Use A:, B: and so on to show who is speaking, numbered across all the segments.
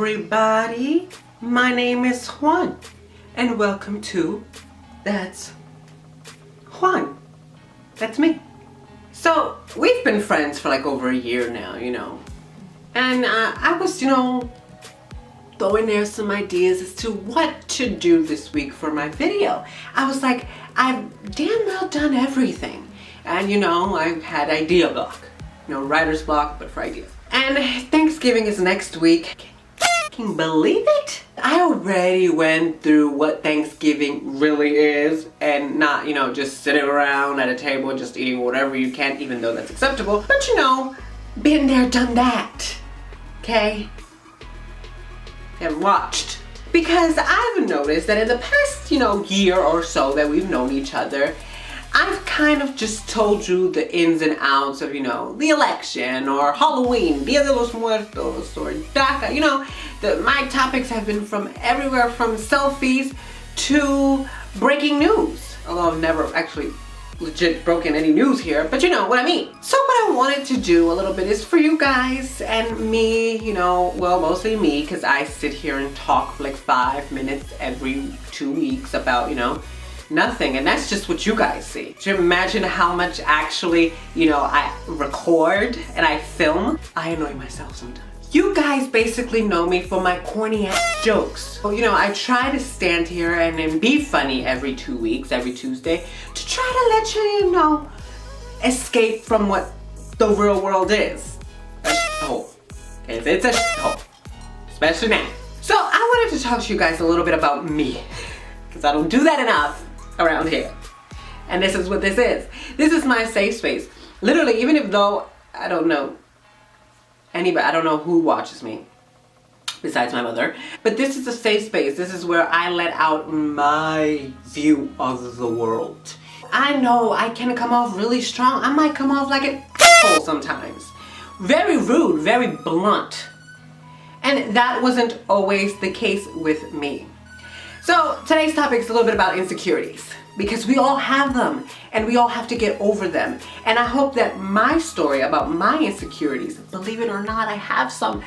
A: everybody, my name is Juan and welcome to That's Juan. That's me. So we've been friends for like over a year now, and I was, throwing there some ideas as to what to do this week for my video. I was like, I've damn well done everything. And I've had idea block. Writer's block, but for ideas. And Thanksgiving is next week. Can you believe it? I already went through what Thanksgiving really is and not, just sitting around at a table just eating whatever you can, even though that's acceptable. But been there, done that. Okay? And watched. Because I've noticed that in the past, year or so that we've known each other, I've kind of just told you the ins and outs of, the election or Halloween, Dia de los Muertos or DACA, my topics have been from everywhere from selfies to breaking news. Although I've never actually legit broken any news here, but you know what I mean. So what I wanted to do a little bit is for you guys and me, well, mostly me, because I sit here and talk for like 5 minutes every 2 weeks about, nothing, and that's just what you guys see. Do you imagine how much actually, I record and I film? I annoy myself sometimes. You guys basically know me for my corny ass jokes. So, I try to stand here and then be funny every 2 weeks, every Tuesday, to try to let you, escape from what the real world is. A shithole. It's a shithole. Especially now. So I wanted to talk to you guys a little bit about me, because I don't do that enough around here. And this is what this is. This is my safe space. Literally, even though I don't know anybody, I don't know who watches me besides my mother, but this is a safe space. This is where I let out my view of the world. I know I can come off really strong. I might come off like an asshole sometimes. Very rude, very blunt. And that wasn't always the case with me. So today's topic is a little bit about insecurities, because we all have them and we all have to get over them. And I hope that my story about my insecurities, believe it or not, I have some,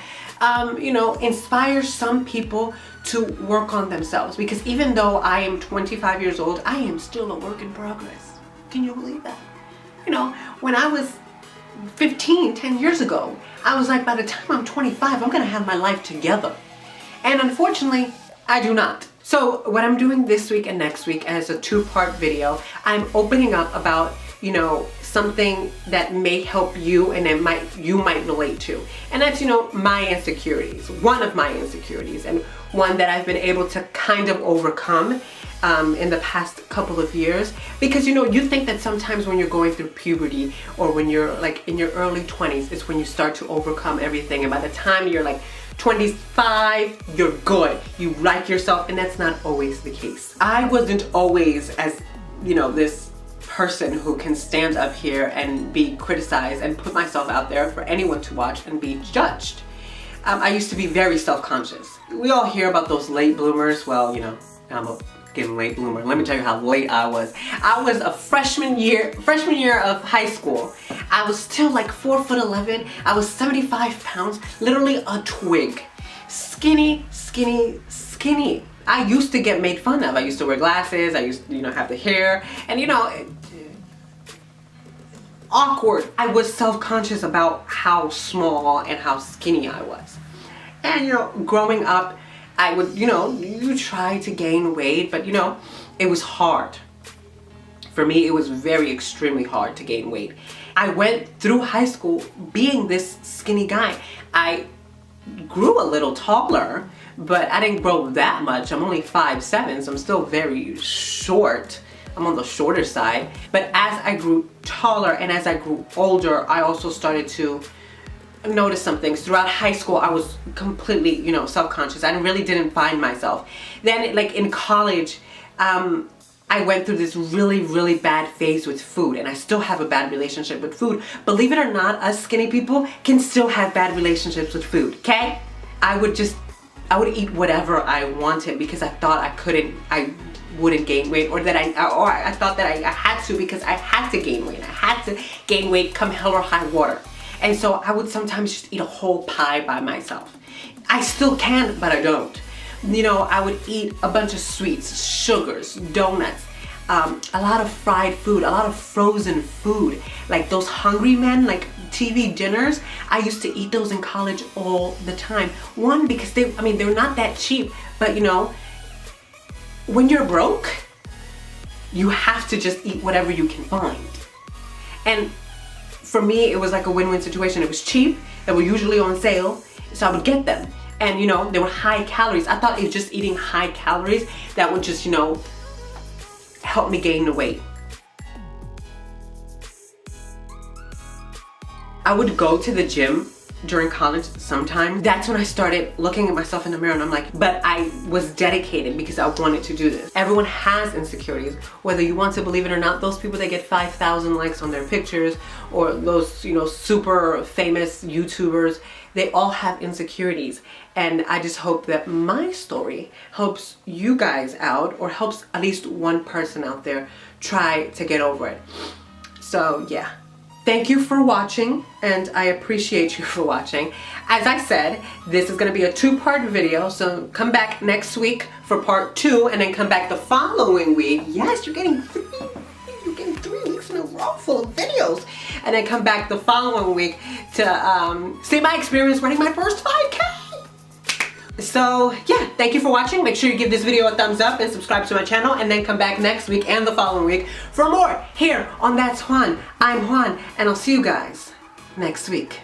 A: inspires some people to work on themselves. Because even though I am 25 years old, I am still a work in progress. Can you believe that? When I was 15, 10 years ago, I was like, by the time I'm 25, I'm gonna have my life together. And unfortunately, I do not. So what I'm doing this week and next week as a 2-part video, I'm opening up about, something that may help you and you might relate to. And that's, my insecurities, one of my insecurities, and one that I've been able to kind of overcome in the past couple of years. Because, you think that sometimes when you're going through puberty or when you're like in your early 20s, it's when you start to overcome everything. And by the time you're like 25, you're good. You like yourself, and that's not always the case. I wasn't always as, this person who can stand up here and be criticized and put myself out there for anyone to watch and be judged. I used to be very self-conscious. We all hear about those late bloomers. Well, I'm a getting late bloomer. Let me tell you how late I was. I was a freshman year of high school. I was still like 4'11". I was 75 pounds, literally a twig. Skinny, skinny, skinny. I used to get made fun of. I used to wear glasses. I used to, have the hair, and awkward. I was self-conscious about how small and how skinny I was. And growing up, I would, you try to gain weight, but it was hard. For me, it was very extremely hard to gain weight. I went through high school being this skinny guy. I grew a little taller, but I didn't grow that much. I'm only 5'7", so I'm still very short. I'm on the shorter side. But as I grew taller and as I grew older, I also started to notice some things. Throughout high school, I was completely, self-conscious. I really didn't find myself. Then, like in college, I went through this really, really bad phase with food, and I still have a bad relationship with food. Believe it or not, us skinny people can still have bad relationships with food, okay? I would eat whatever I wanted because I thought I wouldn't gain weight, or I thought that I had to, because I had to gain weight. I had to gain weight come hell or high water. And so I would sometimes just eat a whole pie by myself. I still can, but I don't. You know, I would eat a bunch of sweets, sugars, donuts, a lot of fried food, a lot of frozen food, like those Hungry Men, like TV dinners. I used to eat those in college all the time. One, because they're not that cheap, but you know, when you're broke, you have to just eat whatever you can find. And for me, it was like a win-win situation. It was cheap, they were usually on sale, so I would get them. And you know, they were high calories. I thought it was just eating high calories that would just, you know, help me gain the weight. I would go to the gym during college sometimes. That's when I started looking at myself in the mirror and I'm like, but I was dedicated because I wanted to do this. Everyone has insecurities, whether you want to believe it or not. Those people that get 5,000 likes on their pictures, or those, you know, super famous YouTubers, they all have insecurities. And I just hope that my story helps you guys out, or helps at least one person out there try to get over it. So yeah. Thank you for watching, and I appreciate you for watching. As I said, this is going to be a 2-part video, so come back next week for part 2, and then come back the following week. Yes, you're getting 3 weeks in a row full of videos. And then come back the following week to see my experience running my first 5K. So yeah, thank you for watching. Make sure you give this video a thumbs up and subscribe to my channel, and then come back next week and the following week for more here on That's Juan. I'm Juan, and I'll see you guys next week.